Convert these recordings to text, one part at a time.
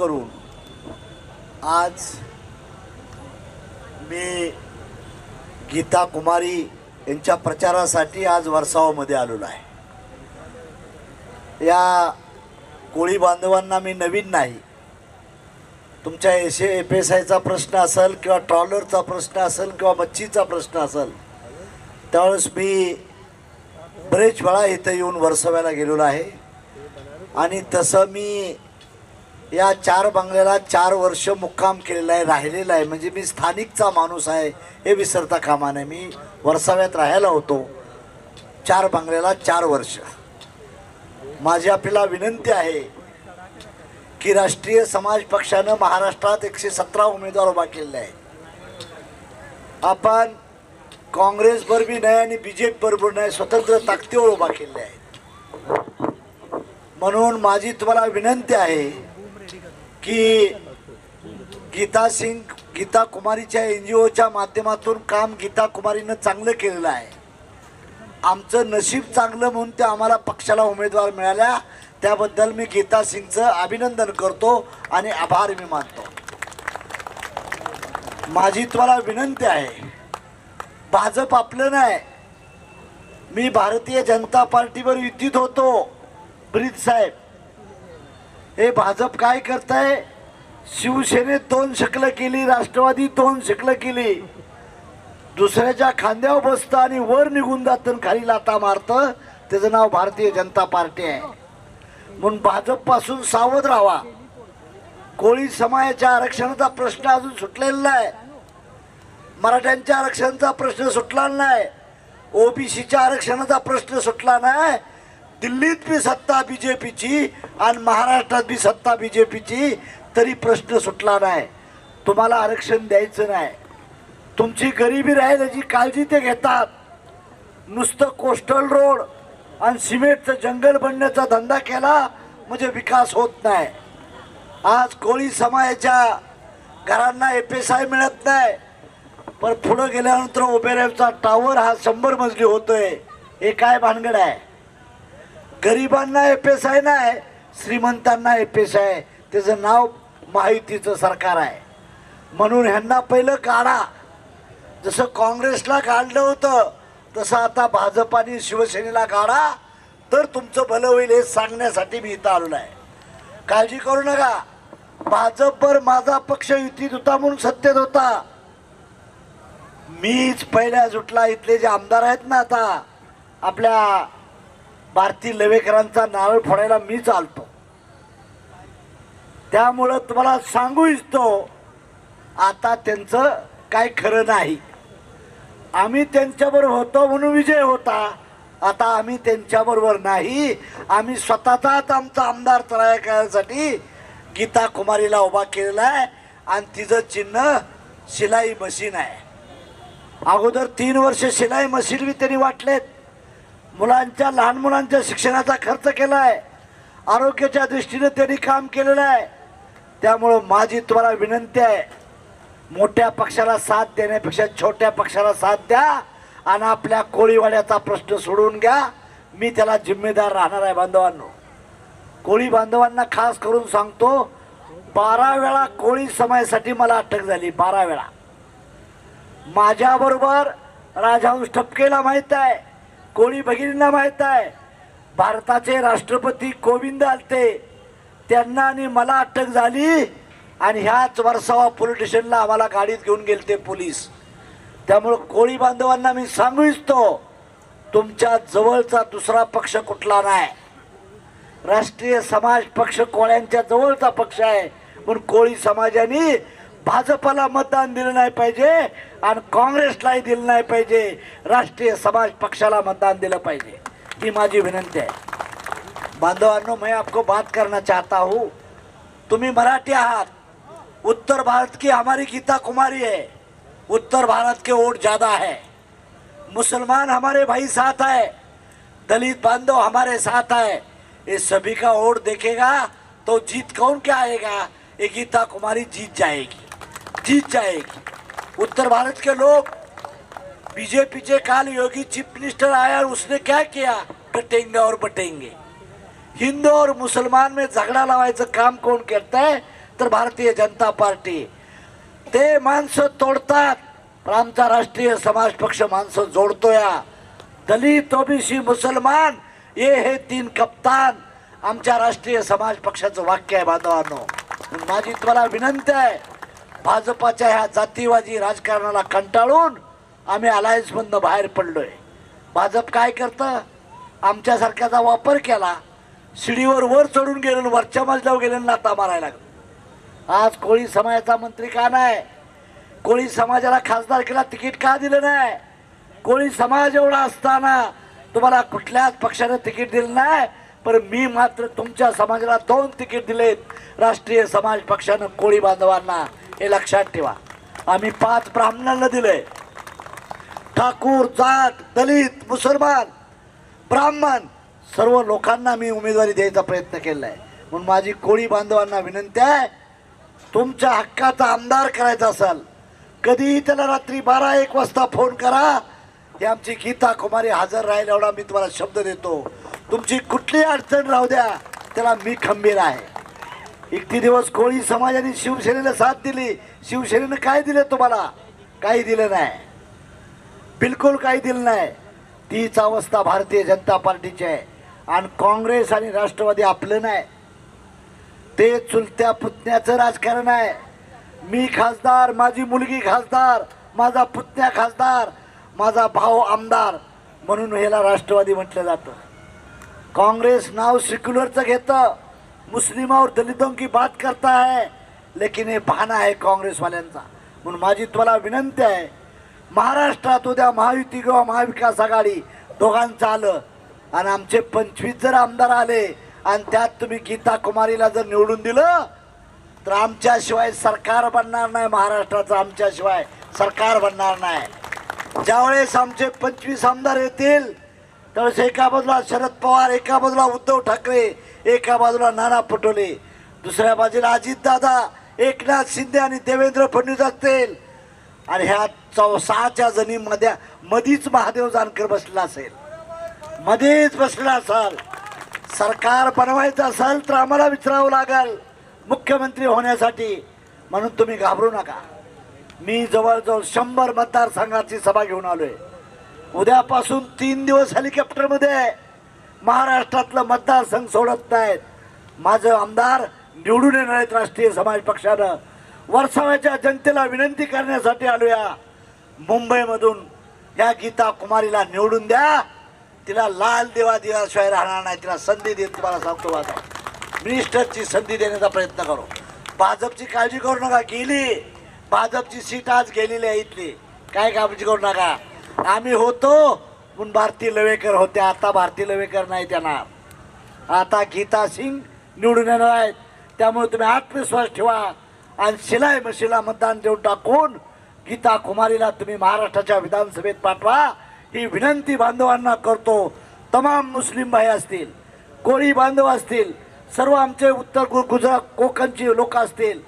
करून आज मी गीता कुमारी यांच्या प्रचारासाठी आज वर्सावामध्ये आलेलो आहे। या कोळी बांधवांना मी नवीन नाही, तुमच्या FSIचा प्रश्न असेल किंवा ट्रॉलरचा प्रश्न असेल किंवा मच्छीचा प्रश्न असेल, त्यावेळेस मी बरेच वेळा इथं येऊन वर्सव्याला गेलेलो आहे। आणि तसं मी या 4 बंगल्याला 4 वर्ष मुक्काम केलेला आहे, राहिलेला आहे। म्हणजे मी स्थानिकचा माणूस आहे हे विसरता कामा नये। मी वर्सव्यात राहायला होतो 4 बंगल्याला 4 वर्ष। माझी आपल्याला विनंती आहे की राष्ट्रीय समाज पक्षानं महाराष्ट्रात 117 उमेदवार उभा केलेले आहे। आपण काँग्रेस बरोबर नाही आणि BJP बरोबर नाही, स्वतंत्र ताकदीवर उभा केलेले आहे। म्हणून माझी तुम्हाला विनंती आहे की गीता कुमारीच्या NGOच्या माध्यमातून काम गीता कुमारीनं चांगलं केलेलं आहे। आमचं नशीब चांगलं म्हणून ते आम्हाला पक्षाला उमेदवार मिळाल्या, त्याबद्दल मी गीता सिंगचं अभिनंदन करतो आणि आभार मी मानतो। माझी तुम्हाला विनंती आहे, भाजप आपलं नाही। मी भारतीय जनता पार्टीवर युतीत होतो। ब्रीद साहेब, हे भाजप काय करताय? शिवसेनेत 2 शकलं केली, राष्ट्रवादी 2 शकलं केली, दुसऱ्याच्या खांद्यावर बसतं आणि वर निघून जातं, खाली लाता मारतं। त्याचं नाव भारतीय जनता पार्टी आहे। म्हणून भाजप पासून सावध राहा। कोळी समाजाच्या आरक्षणाचा प्रश्न अजून सुटलेला नाही, मराठ्यांच्या आरक्षणाचा प्रश्न सुटला नाही, OBCच्या आरक्षणाचा प्रश्न सुटला नाही। दिल्लीत बी सत्ता BJPची आणि महाराष्ट्रात बी सत्ता BJPची, तरी प्रश्न सुटला नाही। तुम्हाला आरक्षण द्यायचं नाही। तुमची गरिबी राहील याची काळजी ते घेतात। नुसतं कोस्टल रोड आणि सिमेंटचं जंगल बनण्याचा धंदा केला म्हणजे विकास होत नाही। आज कोळी समाजाच्या घरांना FSI मिळत नाही, पण पुढे गेल्यानंतर ओबेरायचा टावर हा 100 मजली होतोय। हे काय भानगड आहे? गरिबांना FSI नाही, श्रीमंतांना FSI। त्याचं नाव महायुतीचं सरकार आहे। म्हणून ह्यांना पहिलं काढा। जसं काँग्रेसला काढलं होतं तसं आता भाजप आणि शिवसेनेला काढा, तर तुमचं भलं होईल हे सांगण्यासाठी मी इथं आलेलो आहे। काळजी करू नका। भाजपवर माझा पक्ष युतीत होता म्हणून सत्तेत होता। मीच पहिल्या जुटला। इथले जे आमदार आहेत ना, आता आपल्या भारती लवेकरांचा नारळ फोडायला मी चालतो। त्यामुळं तुम्हाला सांगू इच्छितो, आता त्यांचं काय खरं नाही। आम्ही त्यांच्याबरोबर होतो म्हणून विजय होता, आता आम्ही त्यांच्याबरोबर नाही। आम्ही स्वतःचाच आमचा आमदार तयार करण्यासाठी गीता कुमारीला उभा केलेला आहे आणि तिचं चिन्ह शिलाई मशीन आहे। अगोदर 3 वर्ष शिलाई मशीन बी त्यांनी वाटलेत। लहान मुलांच्या शिक्षणाचा खर्च केला आहे, आरोग्याच्या दृष्टीने त्यांनी काम केलेलं आहे। त्यामुळं माझी तुम्हाला विनंती आहे, मोठ्या पक्षाला साथ देण्यापेक्षा छोट्या पक्षाला साथ द्या आणि आपल्या कोळीवाड्याचा प्रश्न सोडवून घ्या। मी त्याला जिम्मेदार राहणार आहे। बांधवांनो, कोळी बांधवांना खास करून सांगतो, 12 वेळा कोळी समाजासाठी मला अटक झाली। 12 वेळा। माझ्याबरोबर राजहंस ठपकेला माहीत आहे, कोळी भगिनींना माहीत आहे, भारताचे राष्ट्रपती कोविंद आलते, त्यांना आणि मला अटक झाली आणि ह्याच वर्सावा पोलीस स्टेशनला आम्हाला गाडीत घेऊन गेलते पोलीस। त्यामुळे कोळी बांधवांना मी सांगू इच्छितो, तुमच्या जवळचा दुसरा पक्ष कुठला नाही। राष्ट्रीय समाज पक्ष कोळ्यांच्या जवळचा पक्ष आहे। म्हणून कोळी समाजाने भाजपला मतदान दिलं नाही पाहिजे आणि काँग्रेसलाही दिलं नाही पाहिजे, राष्ट्रीय समाज पक्षाला मतदान दिलं पाहिजे। ही माझी विनंती आहे। बांधवांनो, मैं आपको बात करना चाहता हूँ, तुम्ही मराठी आहात। उत्तर भारत की हमारी गीता कुमारी है, उत्तर भारत के वोट ज़्यादा है। मुसलमान हमारे भाई साथ है, दलित बांधव हमारे साथ है। ये सभी का वोट देखेगा तो जीत कौन क्या आएगा? ये गीता कुमारी जीत जाएगी, जीत जाएगी। उत्तर भारत के लोग बीजेपी के काल योगी चीफ मिनिस्टर आया और उसने क्या किया? कटेंगे और बटेंगे। हिंदू और मुसलमान में झगड़ा लगाने काम कौन करता है? तर भारतीय जनता पार्टी. ते माणसं तोडतात, पण आमचा राष्ट्रीय समाज पक्ष माणसं जोडतोय. दलित, ओबीसी, मुसलमान हे तीन कप्तान आमच्या राष्ट्रीय समाज पक्षाचं वाक्य आहे बांधवांनो. माझी तुम्हाला विनंती आहे, भाजपाच्या ह्या जातीवादी राजकारणाला कंटाळून आम्ही अलायन्स मधनं बाहेर पडलोय. भाजप काय करतं, आमच्यासारख्याचा वापर केला, शिडीवर वर चढून गेलो, वरच्या मजल्यावर गेले, लाथा मारायला लागलो. आज कोळी समाजाचा मंत्री का नाही, कोळी समाजाला खासदारकीला तिकीट का दिलं नाही? कोळी समाज एवढा असताना तुम्हाला कुठल्याच पक्षाने तिकीट दिलं नाही, पण मी मात्र तुमच्या समाजाला 2 तिकीट दिलेत राष्ट्रीय समाज पक्षानं कोळी बांधवांना. हे लक्षात ठेवा. आम्ही 5 ब्राह्मणांना दिले. ठाकूर, जाट, दलित, मुसलमान, ब्राह्मण सर्व लोकांना मी उमेदवारी द्यायचा प्रयत्न केलाय. म्हणून माझी कोळी बांधवांना विनंती आहे, तुमच्या हक्काचा आमदार करायचा असेल कधीही त्याला रात्री 12-1 वाजता फोन करा. ही आमची गीता कुमारी हजर राहील एवढा मी तुम्हाला शब्द देतो. तुमची कुठली अडचण राहू द्या, त्याला मी खंबीर आहे. इतके दिवस कोळी समाजाने शिवसेनेला साथ दिली, शिवसेनेनं काय दिलं तुम्हाला? काही दिलं नाही, बिलकुल काही दिलं नाही. तीच अवस्था भारतीय जनता पार्टीची आहे. आणि काँग्रेस आणि राष्ट्रवादी आपलं नाही, ते चुलत्या पुतण्याचं राजकारण आहे. मी खासदार, माझी मुलगी खासदार, माझा पुतण्या खासदार, माझा भाऊ आमदार, म्हणून ह्याला राष्ट्रवादी म्हटलं जातं. कांग्रेस नाव सेक्युलरचं घेतं, मुस्लिम और दलितों की बात करता है, लेकिन हे बहाना आहे काँग्रेसवाल्यांचा. म्हणून माझी तुम्हाला विनंती आहे, महाराष्ट्रात उद्या महायुती किंवा महाविकास आघाडी दोघांचं आलं आणि आमचे 25 जर आमदार आले आणि त्यात तुम्ही गीता कुमारीला जर निवडून दिलं तर आमच्याशिवाय सरकार बनणार नाही. महाराष्ट्राचं आमच्याशिवाय सरकार बनणार नाही. ज्यावेळेस आमचे 25 आमदार येतील त्यावेळेस एका बाजूला शरद पवार, एका बाजूला उद्धव ठाकरे, एका बाजूला नाना पटोले, दुसऱ्या बाजूला अजितदादा, एकनाथ शिंदे आणि देवेंद्र फडणवीस असतील. आणि ह्या 6च्या जणी मधीच महादेव जानकर बसलेला असेल, मध्येच बसलेला असाल. सरकार बनवायचं असेल तर आम्हाला विचारावं लागेल मुख्यमंत्री होण्यासाठी. म्हणून तुम्ही घाबरू नका. मी जवळजवळ 100 मतदारसंघाची सभा घेऊन आलोय. उद्यापासून 3 दिवस हेलिकॉप्टरमध्ये महाराष्ट्रातलं मतदारसंघ सोडत नाहीत. माझं आमदार निवडून येणार आहेत राष्ट्रीय समाज पक्षानं. वर्सोवाच्या जनतेला विनंती करण्यासाठी आलोया. मुंबईमधून या गीता कुमारीला निवडून द्या. तिला लाल दिवा दिल्याशिवाय राहणार नाही. तिला संधी देत तुम्हाला सांगतो, माझा मिनिस्टरची संधी देण्याचा प्रयत्न करू. भाजपची काळजी करू नका. गेली भाजपची सीट आज गेलेली आहे इथली, काय काळजी करू नका. आम्ही होतो म्हणून भारती लवेकर होत्या, आता भारती लवेकर नाही येणार. आता गीता सिंग निवडून येणार आहेत. त्यामुळे तुम्ही आत्मविश्वास ठेवा आणि शिलाई मशीला मतदान देऊन टाकून गीता कुमारीला तुम्ही महाराष्ट्राच्या विधानसभेत पाठवा. ही विनंती बांधवांना करतो. तमाम मुस्लिम भाई असतील, कोळी बांधव असतील, सर्व आमचे उत्तर गुजरात कोकणची लोक असतील,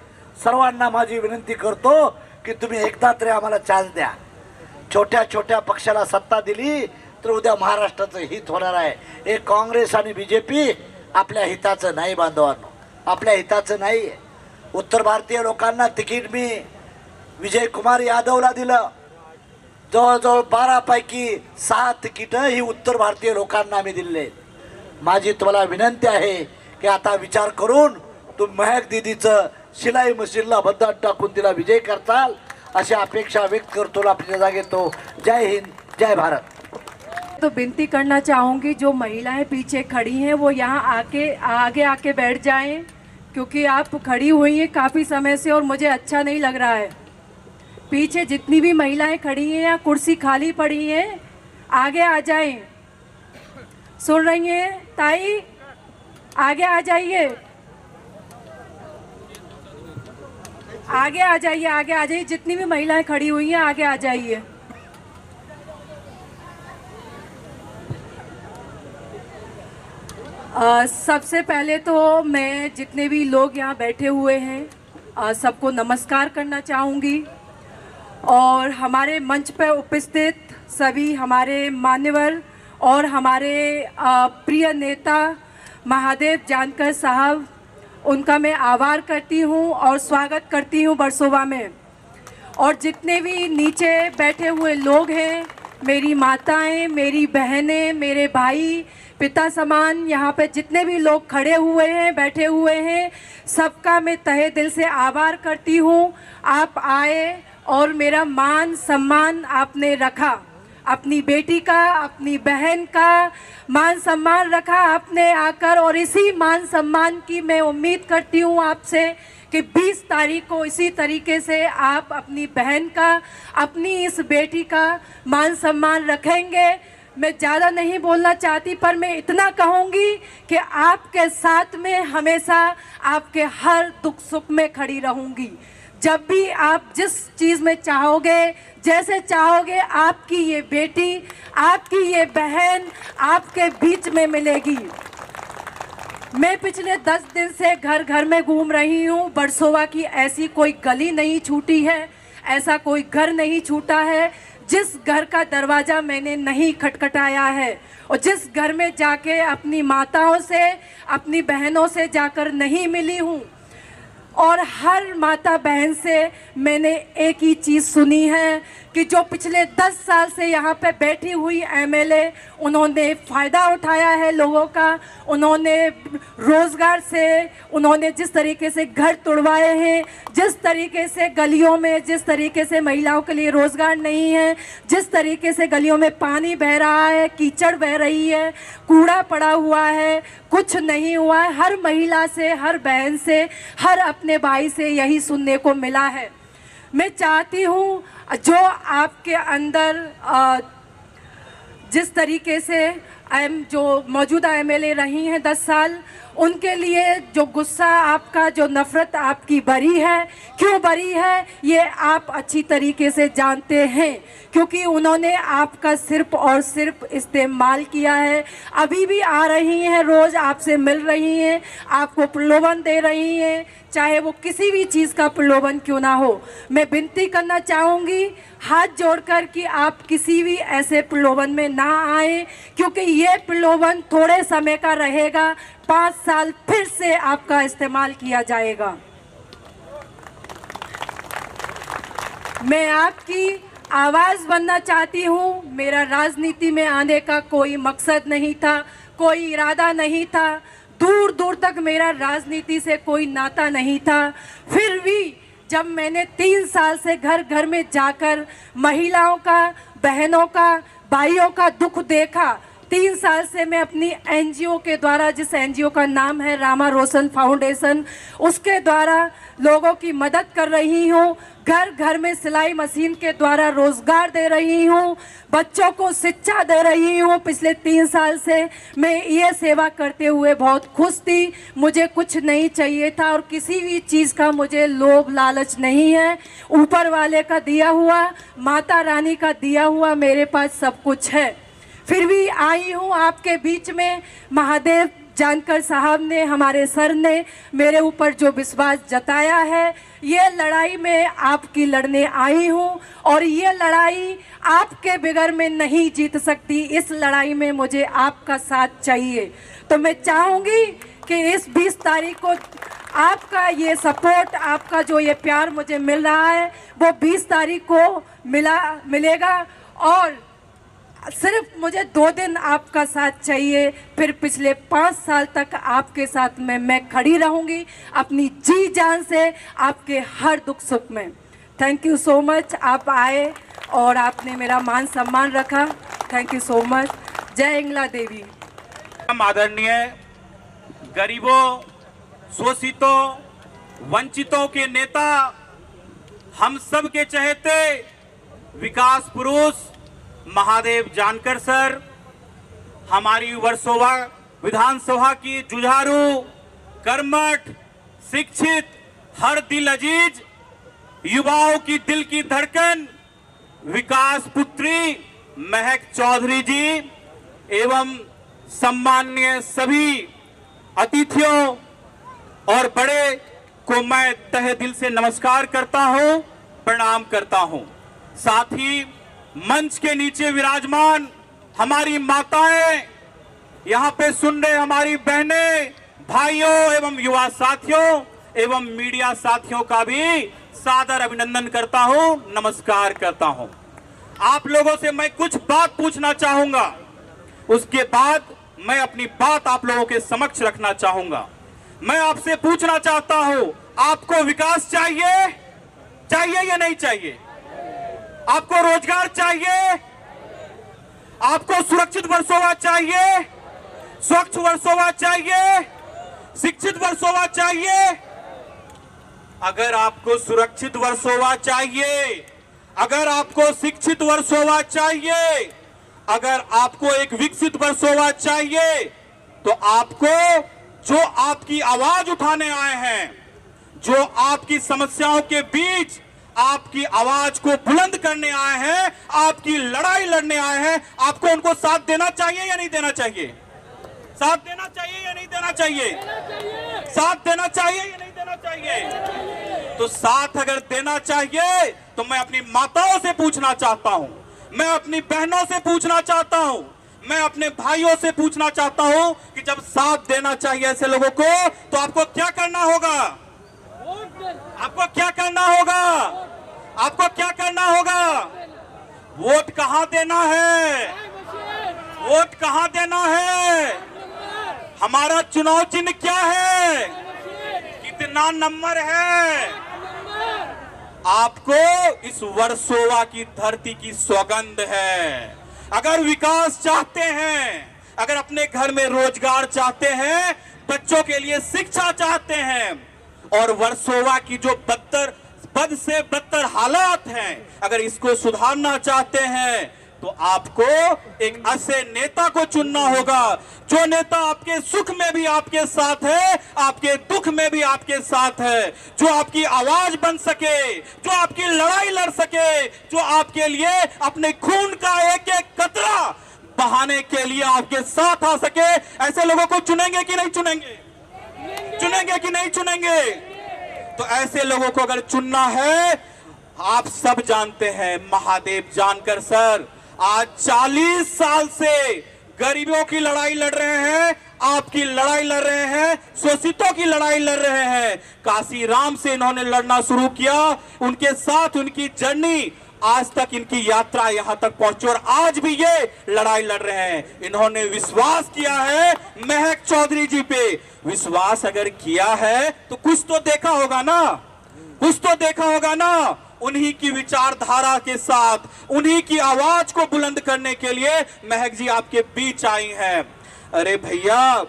सर्वांना माझी विनंती करतो की तुम्ही एकदा तरी आम्हाला चान्स द्या. छोट्या छोट्या पक्षाला सत्ता दिली तर उद्या महाराष्ट्राचं हित होणार आहे. हे काँग्रेस आणि बीजेपी आपल्या हिताचं नाही बांधवांनो, आपल्या हिताचं नाही. उत्तर भारतीय लोकांना तिकीट मी विजय कुमार यादवला दिलं. जवळजवळ 12 पैकी 6 तिकीटं ही उत्तर भारतीय लोकांना आम्ही दिले. माझी तुम्हाला विनंती आहे की आता विचार करून तुम्ही महक दीदीचं शिलाई मशीनला मतदान टाकून तिला विजय करताल अशी अपेक्षा व्यक्त करतो. आपल्या जागे तो. जय हिंद, जय भारत. तो विनती करना चाहूँगी, जो महिलाएं पीछे खड़ी हैं वो यहाँ आगे आके बैठ जाएं, क्योंकि आप खड़ी हुई हैं काफ़ी समय से और मुझे अच्छा नहीं लग रहा है. पीछे जितनी भी महिलाएं खड़ी हैं या कुर्सी खाली पड़ी हैं, आगे आ जाएं. सुन रही हैं ताई? आगे आ जाइए, आगे आ जाइए, आगे आ जाइए. जितनी भी महिलाएं खड़ी हुई हैं आगे आ जाइए. सबसे पहले तो मैं जितने भी लोग यहाँ बैठे हुए हैं सबको नमस्कार करना चाहूँगी. और हमारे मंच पर उपस्थित सभी हमारे मान्यवर और हमारे प्रिय नेता महादेव जानकर साहब उनका मैं आभार करती हूँ और स्वागत करती हूँ वर्सोवा में। और जितने भी नीचे बैठे हुए लोग हैं, मेरी माताएं, मेरी बहनें, मेरे भाई, पिता समान यहाँ पे जितने भी लोग खड़े हुए हैं, बैठे हुए हैं, सबका मैं तहे दिल से आभार करती हूँ। आप आए और मेरा मान सम्मान आपने रखा, अपनी बेटी का, अपनी बहन का मान सम्मान रखा आपने आकर। और इसी मान सम्मान की मैं उम्मीद करती हूँ आपसे कि 20 तारीख को इसी तरीके से आप अपनी बहन का, अपनी इस बेटी का मान सम्मान रखेंगे। मैं ज़्यादा नहीं बोलना चाहती, पर मैं इतना कहूँगी कि आपके साथ में हमेशा आपके हर दुख सुख में खड़ी रहूँगी। जब भी आप जिस चीज़ में चाहोगे, जैसे चाहोगे, आपकी ये बेटी, आपकी ये बहन आपके बीच में मिलेगी। मैं पिछले 10 दिन से घर घर में घूम रही हूँ। वर्सोवा की ऐसी कोई गली नहीं छूटी है, ऐसा कोई घर नहीं छूटा है जिस घर का दरवाज़ा मैंने नहीं खटखटाया है, और जिस घर में जाके अपनी माताओं से, अपनी बहनों से जाकर नहीं मिली हूँ। और हर माता बहन से मैंने एक ही चीज़ सुनी है कि जो पिछले 10 साल से यहाँ पे बैठी हुई एमएलए, उन्होंने फ़ायदा उठाया है लोगों का। उन्होंने रोज़गार से, उन्होंने जिस तरीके से घर तुड़वाए हैं, जिस तरीके से गलियों में, जिस तरीके से महिलाओं के लिए रोज़गार नहीं है, जिस तरीके से गलियों में पानी बह रहा है, कीचड़ बह रही है, कूड़ा पड़ा हुआ है, कुछ नहीं हुआ है। हर महिला से, हर बहन से, हर अपने भाई से यही सुनने को मिला है। मैं चाहती हूँ जो आपके अंदर जिस तरीके से जो मौजूदा एमएलए रही हैं 10 साल, उनके लिए जो गुस्सा आपका, जो नफ़रत आपकी भरी है, क्यों भरी है ये आप अच्छी तरीके से जानते हैं, क्योंकि उन्होंने आपका सिर्फ और सिर्फ इस्तेमाल किया है। अभी भी आ रही हैं, रोज़ आपसे मिल रही हैं, आपको प्रलोभन दे रही हैं, चाहे वो किसी भी चीज़ का प्रलोभन क्यों ना हो। मैं विनती करना चाहूँगी हाथ जोड़कर कि आप किसी भी ऐसे प्रलोभन में ना आए, क्योंकि ये प्रलोभन थोड़े समय का रहेगा। 5 साल फिर से आपका इस्तेमाल किया जाएगा। मैं आपकी आवाज़ बनना चाहती हूँ। मेरा राजनीति में आने का कोई मकसद नहीं था, कोई इरादा नहीं था, दूर दूर तक मेरा राजनीति से कोई नाता नहीं था। फिर भी जब मैंने 3 साल से घर घर में जाकर महिलाओं का, बहनों का, भाइयों का दुख देखा, 3 साल से मैं अपनी एनजीओ के द्वारा, जिस एनजीओ का नाम है रामा रोशन फाउंडेशन, उसके द्वारा लोगों की मदद कर रही हूँ। घर घर में सिलाई मशीन के द्वारा रोज़गार दे रही हूँ, बच्चों को शिक्षा दे रही हूँ। पिछले 3 साल से मैं ये सेवा करते हुए बहुत खुश थी। मुझे कुछ नहीं चाहिए था और किसी भी चीज़ का मुझे लोभ लालच नहीं है। ऊपर वाले का दिया हुआ, माता रानी का दिया हुआ मेरे पास सब कुछ है। फिर भी आई हूँ आपके बीच में। महादेव जानकर साहब ने, हमारे सर ने मेरे ऊपर जो विश्वास जताया है, ये लड़ाई में आपकी लड़ने आई हूँ और ये लड़ाई आपके बगैर में नहीं जीत सकती। इस लड़ाई में मुझे आपका साथ चाहिए। तो मैं चाहूँगी कि इस 20 तारीख को आपका ये सपोर्ट, आपका जो ये प्यार मुझे मिल रहा है, वो 20 तारीख को मिलेगा। और सिर्फ मुझे 2 दिन आपका साथ चाहिए, फिर पिछले 5 साल तक आपके साथ में मैं खड़ी रहूंगी, अपनी जी जान से, आपके हर दुख सुख में। Thank you so much. आप आए और आपने मेरा मान सम्मान रखा। Thank you so much. जय इंगला देवी। हम आदरणीय गरीबों, शोषितों, वंचितों के नेता, हम सब के चहेते विकास पुरुष महादेव जानकर सर, हमारी वर्सोवा विधानसभा की जुझारू, कर्मठ, शिक्षित, हर दिल अजीज, युवाओं की दिल की धड़कन विकास पुत्री महक चौधरी जी एवं सम्माननीय सभी अतिथियों और बड़े को मैं तहे दिल से नमस्कार करता हूं, प्रणाम करता हूं। साथ ही मंच के नीचे विराजमान हमारी माताएं, यहाँ पे सुन रहे हमारी बहनें, भाइयों एवं युवा साथियों एवं मीडिया साथियों का भी सादर अभिनंदन करता हूं, नमस्कार करता हूं। आप लोगों से मैं कुछ बात पूछना चाहूंगा, उसके बाद मैं अपनी बात आप लोगों के समक्ष रखना चाहूंगा। मैं आपसे पूछना चाहता हूं, आपको विकास चाहिए, चाहिए या नहीं चाहिए? आपको रोजगार चाहिए? आपको सुरक्षित वर्सोवा चाहिए? स्वच्छ वर्सोवा चाहिए? शिक्षित वर्सोवा चाहिए? अगर आपको सुरक्षित वर्सोवा चाहिए, अगर आपको शिक्षित वर्सोवा चाहिए, अगर आपको एक विकसित वर्सोवा चाहिए, तो आपको जो आपकी आवाज उठाने आए हैं, जो आपकी समस्याओं के बीच आपकी आवाज को बुलंद करने आए हैं, आपकी लड़ाई लड़ने आए हैं, आपको उनको साथ देना चाहिए या नहीं देना चाहिए? साथ देना चाहिए या नहीं देना चाहिए? साथ देना चाहिए या नहीं देना चाहिए? तो साथ अगर देना चाहिए तो मैं अपनी माताओं से पूछना चाहता हूं, मैं अपनी बहनों से पूछना चाहता हूं, मैं अपने भाइयों से पूछना चाहता हूं कि जब साथ देना चाहिए ऐसे लोगों को, तो आपको क्या करना होगा? आपको क्या करना होगा? आपको क्या करना होगा? वोट कहां देना है? वोट कहां देना है? हमारा चुनाव चिन्ह क्या है? कितना नंबर है? आपको इस वर्सोवा की धरती की सौगंध है। अगर विकास चाहते हैं, अगर अपने घर में रोजगार चाहते हैं, बच्चों के लिए शिक्षा चाहते हैं, और वर्सोवा की जो बद से बदतर हालात हैं, अगर इसको सुधारना चाहते हैं, तो आपको एक ऐसे नेता को चुनना होगा, जो नेता आपके सुख में भी आपके साथ है, आपके दुख में भी आपके साथ है, जो आपकी आवाज बन सके, जो आपकी लड़ाई लड़ सके, जो आपके लिए अपने खून का एक एक कतरा बहाने के लिए आपके साथ आ सके। ऐसे लोगों को चुनेंगे कि नहीं चुनेंगे? चुनेंगे कि नहीं चुनेंगे? तो ऐसे लोगों को अगर चुनना है, आप सब जानते हैं, महादेव जानकर सर आज 40 साल से गरीबों की लड़ाई लड़ रहे हैं, आपकी लड़ाई लड़ रहे हैं, शोषितों की लड़ाई लड़ रहे हैं। काशीराम से इन्होंने लड़ना शुरू किया, उनके साथ उनकी जर्नी, आज तक इनकी यात्रा यहां तक पहुंची, और आज भी ये लड़ाई लड़ रहे हैं। इन्होंने विश्वास किया है महक चौधरी जी पे। विश्वास अगर किया है तो कुछ तो देखा होगा ना, कुछ तो देखा होगा ना। उन्हीं की विचारधारा के साथ, उन्हीं की आवाज को बुलंद करने के लिए महक जी आपके बीच आई हैं। अरे भैया,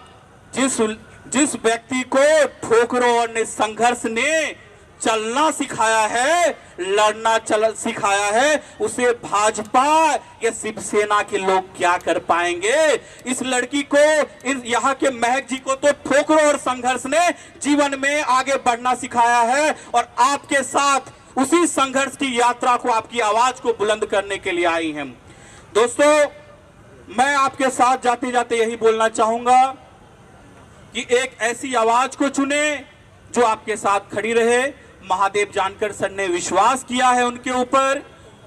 जिस व्यक्ति को ठोकरों और संघर्ष ने चलना सिखाया है, लड़ना सिखाया है, उसे भाजपा या शिवसेना के लोग क्या कर पाएंगे? इस लड़की को, यहाँ के महक जी को तो ठोकरों और संघर्ष ने जीवन में आगे बढ़ना सिखाया है, और आपके साथ उसी संघर्ष की यात्रा को, आपकी आवाज को बुलंद करने के लिए आई हैं। दोस्तों, मैं आपके साथ जाते जाते यही बोलना चाहूंगा कि एक ऐसी आवाज को चुने जो आपके साथ खड़ी रहे। महादेव जानकर सर ने विश्वास किया है उनके ऊपर,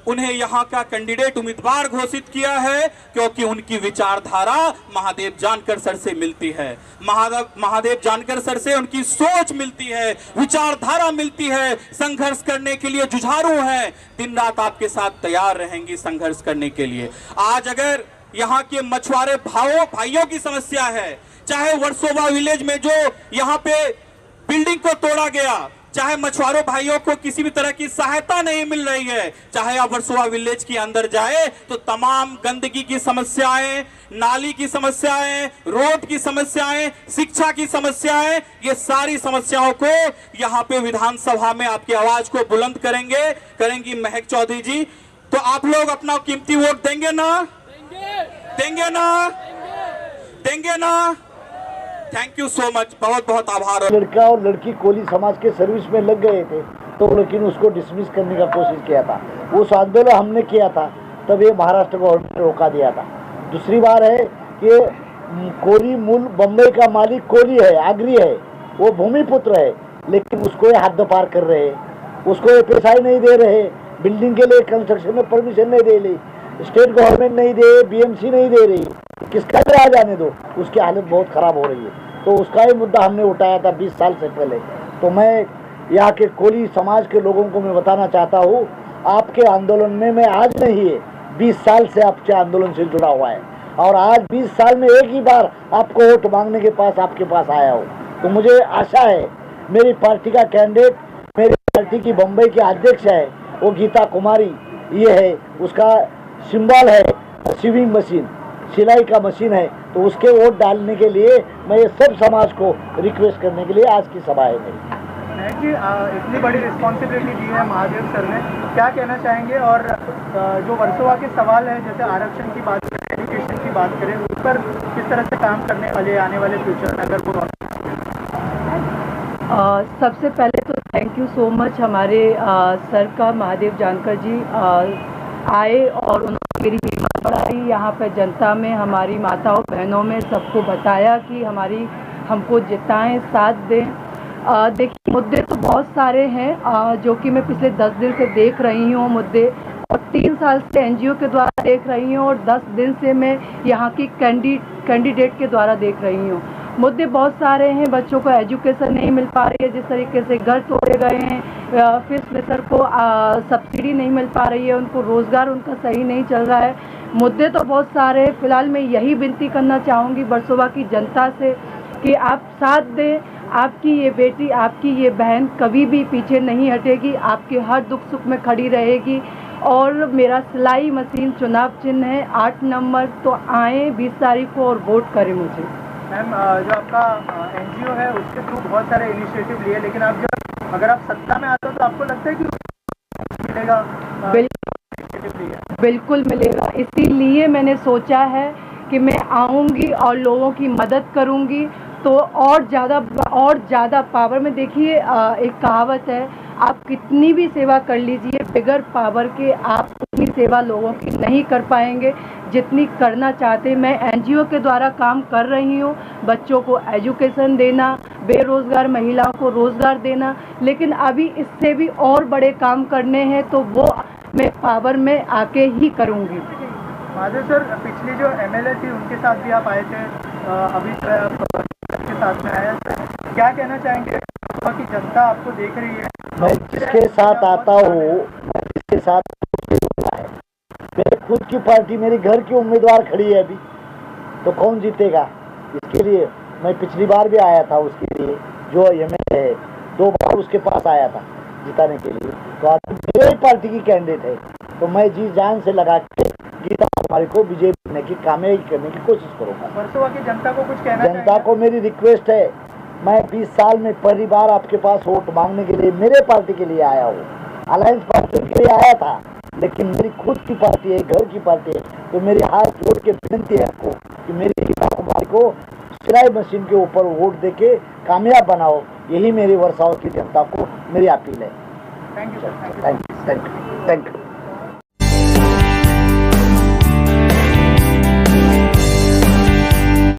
उन्हें यहां का कैंडिडेट उम्मीदवार घोषित किया है, क्योंकि उनकी विचारधारा महादेव जानकर सर से मिलती है। महादेव जानकर सर से उनकी सोच मिलती है, विचारधारा मिलती है, संघर्ष करने के लिए जुझारू हैं, दिन रात आपके साथ तैयार रहेंगी संघर्ष करने के लिए। आज अगर यहाँ के मछुआरे भाइयों की समस्या है, चाहे वर्सोवा विलेज में जो यहाँ पे बिल्डिंग को तोड़ा गया, चाहे मछुआरों भाइयों को किसी भी तरह की सहायता नहीं मिल रही है, चाहे आप वर्सोवा विलेज के अंदर जाए तो तमाम गंदगी की समस्याएं, नाली की समस्याएं, रोड की समस्याएं, शिक्षा की समस्याएं, ये सारी समस्याओं को यहाँ पे विधानसभा में आपकी आवाज को बुलंद करेंगी महक चौधरी जी। तो आप लोग अपना कीमती वोट देंगे ना? देंगे ना? देंगे ना? थैंक यू सो मच, बहुत बहुत आभार। लड़का और लड़की कोली समाज के सर्विस में लग गए थे, तो लेकिन उसको डिसमिस करने का कोशिश किया था। उस आंदोलन हमने किया था, तब ये महाराष्ट्र गवर्नमेंट ने रोका दिया था। दूसरी बार है कि कोली मूल बम्बई का मालिक कोली है, आगरी है, वो भूमिपुत्र है, लेकिन उसको ये हद पार कर रहे हैं, उसको ये पैसा ही नहीं दे रहे, बिल्डिंग के लिए कंस्ट्रक्शन में परमिशन नहीं दे रही, स्टेट गवर्नमेंट नहीं दे, बीएमसी नहीं दे रही, किसका भी आ जाने दो, उसकी हालत बहुत खराब हो रही है। तो उसका ही मुद्दा हमने उठाया था 20 साल से पहले। तो मैं यहाँ के कोली समाज के लोगों को मैं बताना चाहता हूँ, आपके आंदोलन में मैं आज नहीं है, 20 साल से आपके आंदोलन से जुड़ा हुआ है, और आज 20 साल में एक ही बार आपको वोट मांगने के पास आपके पास आया हो। तो मुझे आशा है, मेरी पार्टी का कैंडिडेट, मेरी पार्टी की बम्बई की अध्यक्ष है वो गीता कुमारी, ये है, उसका सिंबल है सिविंग मशीन, सिलाई का मशीन है। तो उसके वोट डालने के लिए मैं ये सब समाज को रिक्वेस्ट करने के लिए आज की सभा है मेरी। कि इतनी बड़ी रिस्पॉन्सिबिलिटी दी है महादेव सर ने, क्या कहना चाहेंगे? और जो वर्सोवा के सवाल है, जैसे आरक्षण की बात करें, एजुकेशन की बात करें, उस पर किस तरह से काम करने वाले आने वाले फ्यूचर में, अगर वो सबसे पहले तो थैंक यू सो मच हमारे सर का, महादेव जानकर जी आए और उन्होंने मेरी हिम्मत बढ़ाई, यहाँ पर जनता में, हमारी माताओं बहनों में सबको बताया कि हमको जिताएं, साथ दें। देखिए, मुद्दे तो बहुत सारे हैं जो कि मैं पिछले 10 दिन से देख रही हूँ मुद्दे, और 3 साल से एनजीओ के द्वारा देख रही हूँ, और 10 दिन से मैं यहाँ की कैंडिडेट के द्वारा देख रही हूँ। मुद्दे बहुत सारे हैं, बच्चों को एजुकेशन नहीं मिल पा रही है, जिस तरीके से घर तोड़े गए हैं, फिर स्मिटर को सब्सिडी नहीं मिल पा रही है, उनको रोज़गार उनका सही नहीं चल रहा है। मुद्दे तो बहुत सारे हैं। फिलहाल मैं यही विनती करना चाहूँगी वर्सोवा की जनता से कि आप साथ दें, आपकी ये बेटी, आपकी ये बहन कभी भी पीछे नहीं हटेगी, आपके हर दुख सुख में खड़ी रहेगी। और मेरा सिलाई मशीन चुनाव चिन्ह है 8 नंबर, तो आएँ 20 तारीख को और वोट करें मुझे। मैम, जो आपका एनजीओ है उसके थ्रू बहुत सारे इनिशिएटिव लिए, लेकिन अगर आप सत्ता में आते हो तो आपको लगता है कि मिलेगा? बिल्कुल मिलेगा, इसीलिए मैंने सोचा है कि मैं आऊँगी और लोगों की मदद करूँगी, तो और ज़्यादा पावर में। देखिए, एक कहावत है, आप कितनी भी सेवा कर लीजिए, बिगर पावर के आप उतनी सेवा लोगों की नहीं कर पाएंगे जितनी करना चाहते। मैं एनजीओ के द्वारा काम कर रही हूँ, बच्चों को एजुकेशन देना, बेरोज़गार महिलाओं को रोज़गार देना, लेकिन अभी इससे भी और बड़े काम करने हैं, तो वो मैं पावर में आके ही करूँगी। महादेव सर, पिछली जो एमएलए थी उनके साथ भी आप आए थे, अभी के साथ में आए, क्या कहना चाहेंगे? कि जनता आपको देख रही है, मैं जिसके साथ आता हूँ, जिसके साथ है, मेरे खुद की पार्टी, मेरी घर की उम्मीदवार खड़ी है अभी, तो कौन जीतेगा? इसके लिए मैं पिछली बार भी आया था, उसके लिए जो एमएलए है 2 बार उसके पास आया था जिताने के लिए, तो आज मेरी पार्टी की कैंडिडेट है, तो मैं जी जान से लगा के गीता कुमारी को विजय बनने की, कामयाबी करने की कोशिश करूँगा। वर्सोवा की जनता को कुछ कहना? जनता को मेरी रिक्वेस्ट है, मैं 20 साल में पहली बार आपके पास वोट मांगने के लिए मेरे पार्टी के लिए आया हूँ। अलायंस पार्टी के लिए आया था, लेकिन मेरी खुद की पार्टी है, घर की पार्टी है, तो मेरी हाथ जोड़ के विनती है आपको कि मेरी गीता कुमारी को सिलाई मशीन के ऊपर वोट देके कामयाब बनाओ। यही मेरी वर्सोवा की जनता को मेरी अपील है। Thank you sir. Thank you.